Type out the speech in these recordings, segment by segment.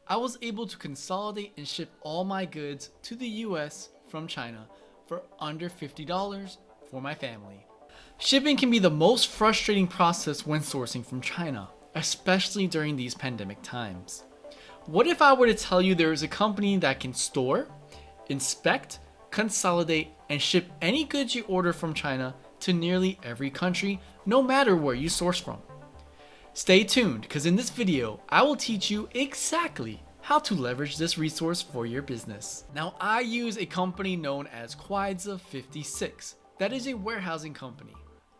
I was able to consolidate and ship all my goods to the US from China for under $50 for my family. Shipping can be the most frustrating process when sourcing from China, especially during these pandemic times. What if I were to tell you there is a company that can store, inspect, consolidate, and ship any goods you order from China to nearly every country, no matter where you source from? Stay tuned, because in this video, I will teach you exactly how to leverage this resource for your business. Now, I use a company known as Quidza 56. That is a warehousing company.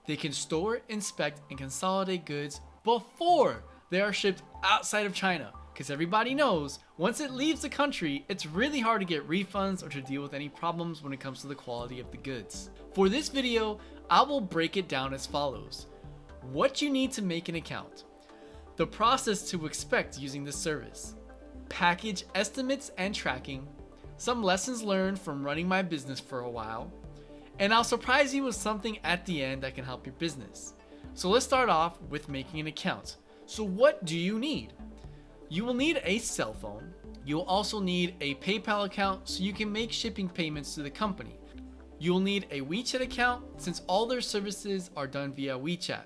They can store, inspect, and consolidate goods before they are shipped outside of China. Because everybody knows, once it leaves the country, it's really hard to get refunds or to deal with any problems when it comes to the quality of the goods. For this video, I will break it down as follows. What you need to make an account, the process to expect using this service, package estimates and tracking, some lessons learned from running my business for a while, and I'll surprise you with something at the end that can help your business. So let's start off with making an account. So what do you need? You will need a cell phone. You will also need a PayPal account so you can make shipping payments to the company. You will need a WeChat account since all their services are done via WeChat.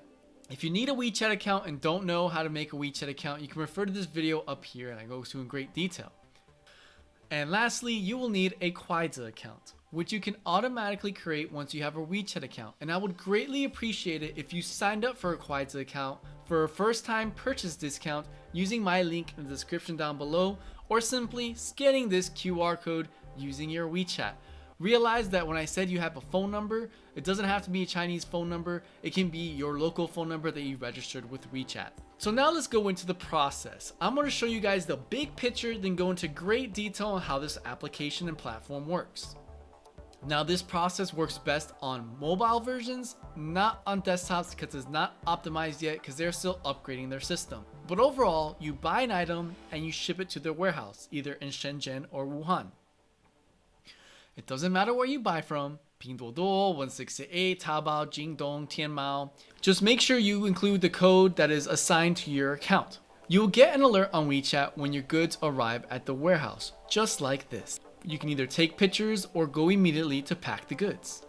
If you need a WeChat account and don't know how to make a WeChat account, you can refer to this video up here and I go into in great detail. And lastly, you will need a Quidza account, which you can automatically create once you have a WeChat account. And I would greatly appreciate it if you signed up for a Quidza account for a first time purchase discount using my link in the description down below, or simply scanning this QR code using your WeChat. Realize that when I said you have a phone number, it doesn't have to be a Chinese phone number. It can be your local phone number that you registered with WeChat. So now let's go into the process. I'm going to show you guys the big picture, then go into great detail on how this application and platform works. Now this process works best on mobile versions, not on desktops because it's not optimized yet because they're still upgrading their system. But overall, you buy an item and you ship it to their warehouse, either in Shenzhen or Wuhan. It doesn't matter where you buy from, Pinduoduo, 168, Taobao, Jingdong, Tianmao. Just make sure you include the code that is assigned to your account. You will get an alert on WeChat when your goods arrive at the warehouse, just like this. You can either take pictures or go immediately to pack the goods.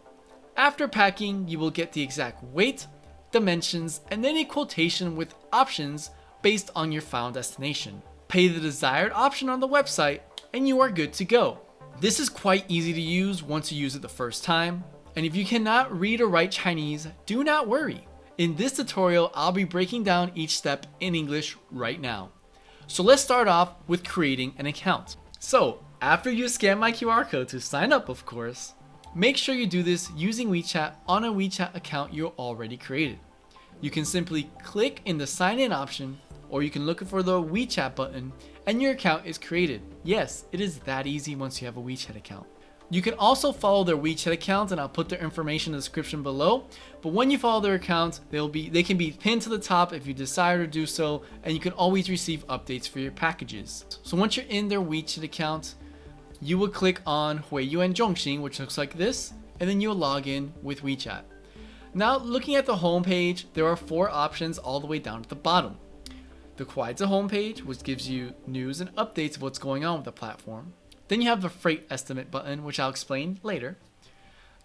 After packing, you will get the exact weight, dimensions, and then a quotation with options based on your final destination. Pay the desired option on the website and you are good to go. This is quite easy to use once you use it the first time. And if you cannot read or write Chinese, do not worry. In this tutorial, I'll be breaking down each step in English right now. So let's start off with creating an account. So after you scan my QR code to sign up, of course, make sure you do this using WeChat on a WeChat account you already created. You can simply click in the sign in option, or you can look for the WeChat button and your account is created. Yes, it is that easy once you have a WeChat account. You can also follow their WeChat account and I'll put their information in the description below. But when you follow their account, they can be pinned to the top if you desire to do so, and you can always receive updates for your packages. So once you're in their WeChat account, you will click on Huiyuan Zhongxing, which looks like this, and then you'll log in with WeChat. Now looking at the home page, there are 4 options all the way down at the bottom. The Quidza homepage, which gives you news and updates of what's going on with the platform. Then you have the freight estimate button, which I'll explain later.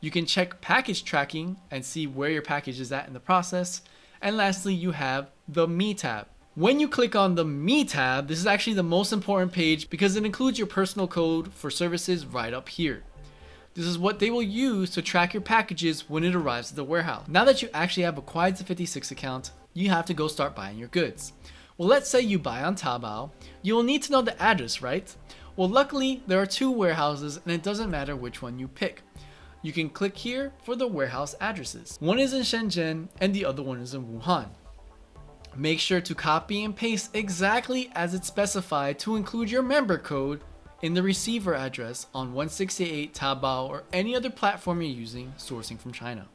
You can check package tracking and see where your package is at in the process. And lastly, you have the Me tab. When you click on the Me tab, this is actually the most important page because it includes your personal code for services right up here. This is what they will use to track your packages when it arrives at the warehouse. Now that you actually have a Quidza 56 account, you have to go start buying your goods. Well, let's say you buy on Taobao, you will need to know the address, right? Well, luckily there are 2 warehouses and it doesn't matter which one you pick. You can click here for the warehouse addresses. One is in Shenzhen and the other one is in Wuhan. Make sure to copy and paste exactly as it's specified to include your member code in the receiver address on 168, Taobao, or any other platform you're using sourcing from China.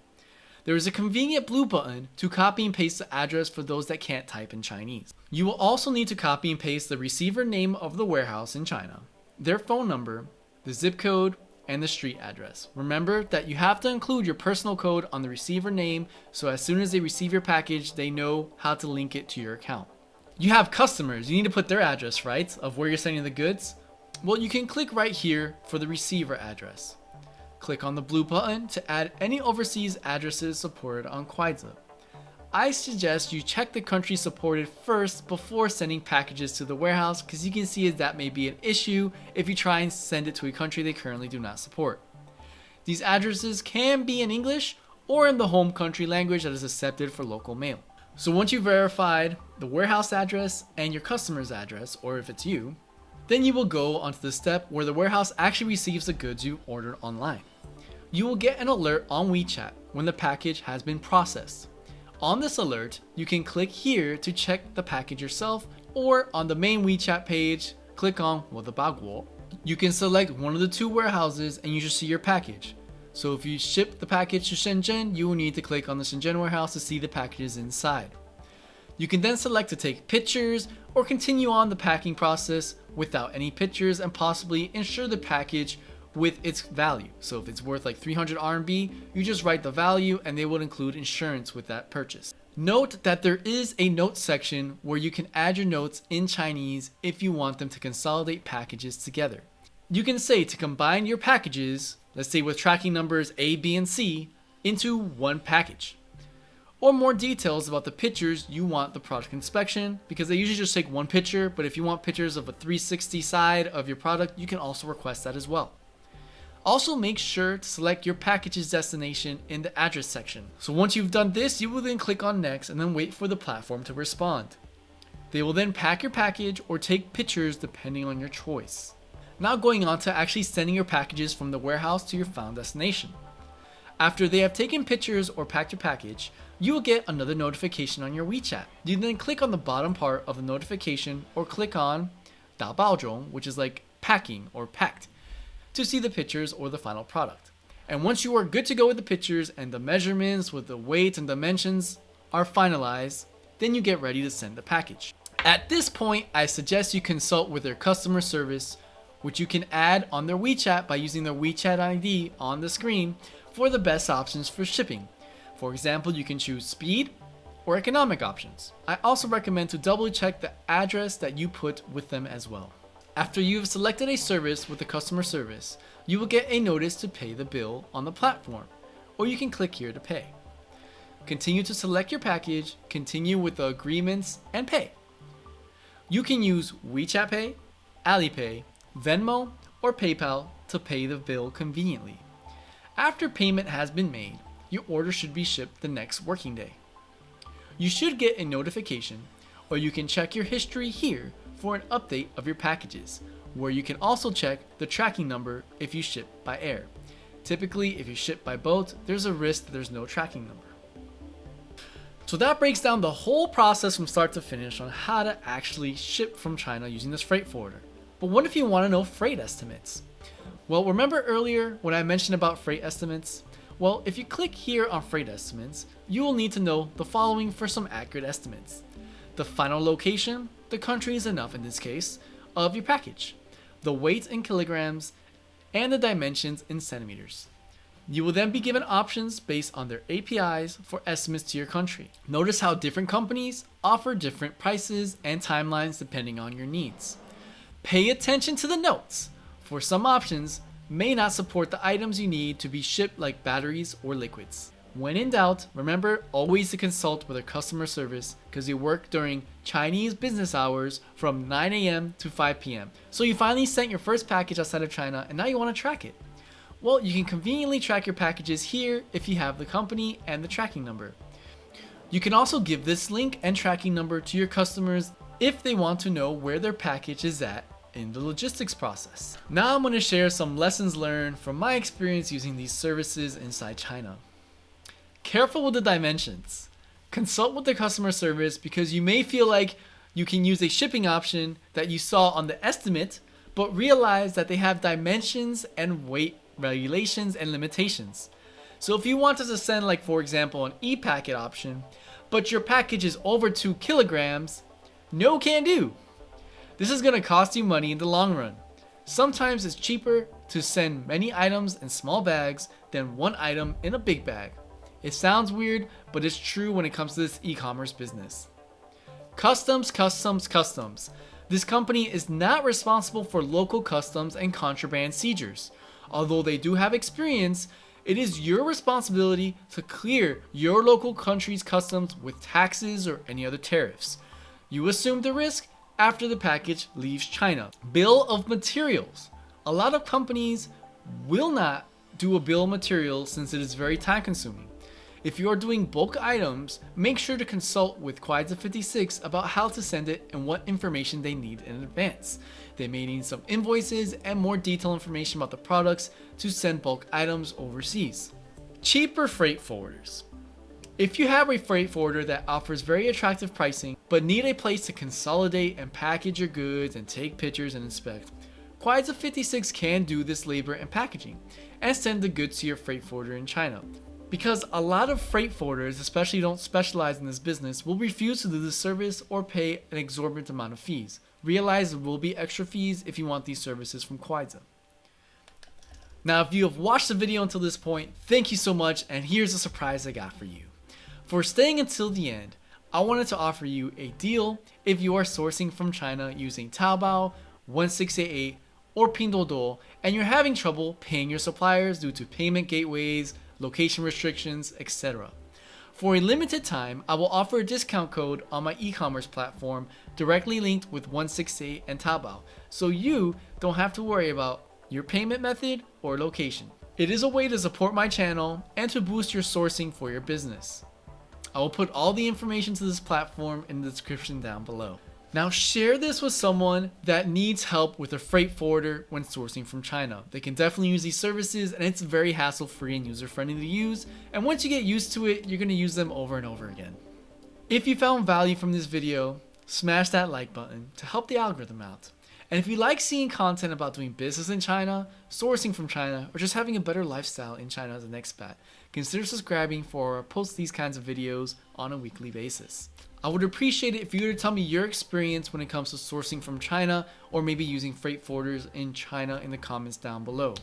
There is a convenient blue button to copy and paste the address for those that can't type in Chinese. You will also need to copy and paste the receiver name of the warehouse in China, their phone number, the zip code, and the street address. Remember that you have to include your personal code on the receiver name so as soon as they receive your package, they know how to link it to your account. You have customers, you need to put their address, right, of where you're sending the goods. Well, you can click right here for the receiver address. Click on the blue button to add any overseas addresses supported on Kuaizhe. I suggest you check the country supported first before sending packages to the warehouse, because you can see that may be an issue if you try and send it to a country they currently do not support. These addresses can be in English or in the home country language that is accepted for local mail. So once you've verified the warehouse address and your customer's address, or if it's you, then you will go onto the step where the warehouse actually receives the goods you ordered online. You will get an alert on WeChat when the package has been processed. On this alert, you can click here to check the package yourself, or on the main WeChat page, click on 我的包裹. You can select one of the two warehouses and you should see your package. So if you ship the package to Shenzhen, you will need to click on the Shenzhen warehouse to see the packages inside. You can then select to take pictures or continue on the packing process without any pictures and possibly insure the package with its value. So if it's worth like 300 RMB, you just write the value and they will include insurance with that purchase. Note that there is a notes section where you can add your notes in Chinese if you want them to consolidate packages together. You can say to combine your packages, let's say with tracking numbers A, B, and C, into one package. Or more details about the pictures you want the product inspection, because they usually just take one picture, but if you want pictures of a 360 side of your product, you can also request that as well. Also make sure to select your package's destination in the address section. So once you've done this, you will then click on next and then wait for the platform to respond. They will then pack your package or take pictures depending on your choice. Now going on to actually sending your packages from the warehouse to your found destination. After they have taken pictures or packed your package, you will get another notification on your WeChat. You then click on the bottom part of the notification or click on 打包中, which is like packing or packed, to see the pictures or the final product. And once you are good to go with the pictures and the measurements with the weight and dimensions are finalized, then you get ready to send the package. At this point, I suggest you consult with their customer service, which you can add on their WeChat by using their WeChat ID on the screen for the best options for shipping. For example, you can choose speed or economic options. I also recommend to double check the address that you put with them as well. After you've selected a service with the customer service, you will get a notice to pay the bill on the platform, or you can click here to pay. Continue to select your package, continue with the agreements, and pay. You can use WeChat Pay, Alipay, Venmo, or PayPal to pay the bill conveniently. After payment has been made, your order should be shipped the next working day. You should get a notification, or you can check your history here for an update of your packages, where you can also check the tracking number if you ship by air. Typically, if you ship by boat, there's a risk that there's no tracking number. So that breaks down the whole process from start to finish on how to actually ship from China using this freight forwarder. But what if you want to know freight estimates? Well, remember earlier when I mentioned about freight estimates? Well, if you click here on freight estimates, you will need to know the following for some accurate estimates. The final location, the country is enough in this case, of your package, the weight in kilograms, and the dimensions in centimeters. You will then be given options based on their APIs for estimates to your country. Notice how different companies offer different prices and timelines depending on your needs. Pay attention to the notes, for some options may not support the items you need to be shipped like batteries or liquids. When in doubt, remember always to consult with their customer service because they work during Chinese business hours from 9 a.m. to 5 p.m. So you finally sent your first package outside of China and now you want to track it. Well, you can conveniently track your packages here if you have the company and the tracking number. You can also give this link and tracking number to your customers if they want to know where their package is at in the logistics process. Now I'm going to share some lessons learned from my experience using these services inside China. Careful with the dimensions. Consult with the customer service because you may feel like you can use a shipping option that you saw on the estimate, but realize that they have dimensions and weight regulations and limitations. So if you wanted to send, like for example, an e-packet option, but your package is over 2 kilograms, no can do. This is going to cost you money in the long run. Sometimes it's cheaper to send many items in small bags than one item in a big bag. It sounds weird, but it's true when it comes to this e-commerce business. Customs. This company is not responsible for local customs and contraband seizures. Although they do have experience, it is your responsibility to clear your local country's customs with taxes or any other tariffs. You assume the risk after the package leaves China. Bill of materials. A lot of companies will not do a bill of materials since it is very time consuming. If you are doing bulk items, make sure to consult with Quaisa 56 about how to send it and what information they need in advance. They may need some invoices and more detailed information about the products to send bulk items overseas. Cheaper freight forwarders. If you have a freight forwarder that offers very attractive pricing but need a place to consolidate and package your goods and take pictures and inspect, Quaisa 56 can do this labor and packaging and send the goods to your freight forwarder in China. Because a lot of freight forwarders, especially don't specialize in this business, will refuse to do this service or pay an exorbitant amount of fees. Realize there will be extra fees if you want these services from Quaisa. Now, if you have watched the video until this point, thank you so much, and here's a surprise I got for you. For staying until the end, I wanted to offer you a deal if you are sourcing from China using Taobao, 1688, or Pinduoduo, and you're having trouble paying your suppliers due to payment gateways, location restrictions, etc. For a limited time, I will offer a discount code on my e-commerce platform directly linked with 168 and Taobao, so you don't have to worry about your payment method or location. It is a way to support my channel and to boost your sourcing for your business. I will put all the information to this platform in the description down below. Now share this with someone that needs help with a freight forwarder when sourcing from China. They can definitely use these services, and it's very hassle-free and user-friendly to use, and once you get used to it, you're going to use them over and over again. If you found value from this video, smash that like button to help the algorithm out. And if you like seeing content about doing business in China, sourcing from China, or just having a better lifestyle in China as an expat, consider subscribing for I post these kinds of videos on a weekly basis. I would appreciate it if you were to tell me your experience when it comes to sourcing from China or maybe using freight forwarders in China in the comments down below.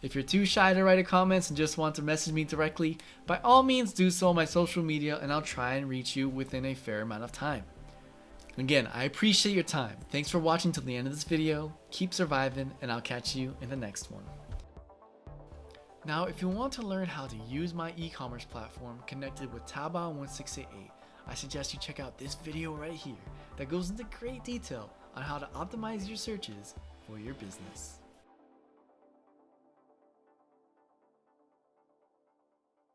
If you're too shy to write a comment and just want to message me directly, by all means do so on my social media and I'll try and reach you within a fair amount of time. Again, I appreciate your time. Thanks for watching till the end of this video. Keep surviving, and I'll catch you in the next one. Now, if you want to learn how to use my e-commerce platform connected with Taobao 1688, I suggest you check out this video right here that goes into great detail on how to optimize your searches for your business.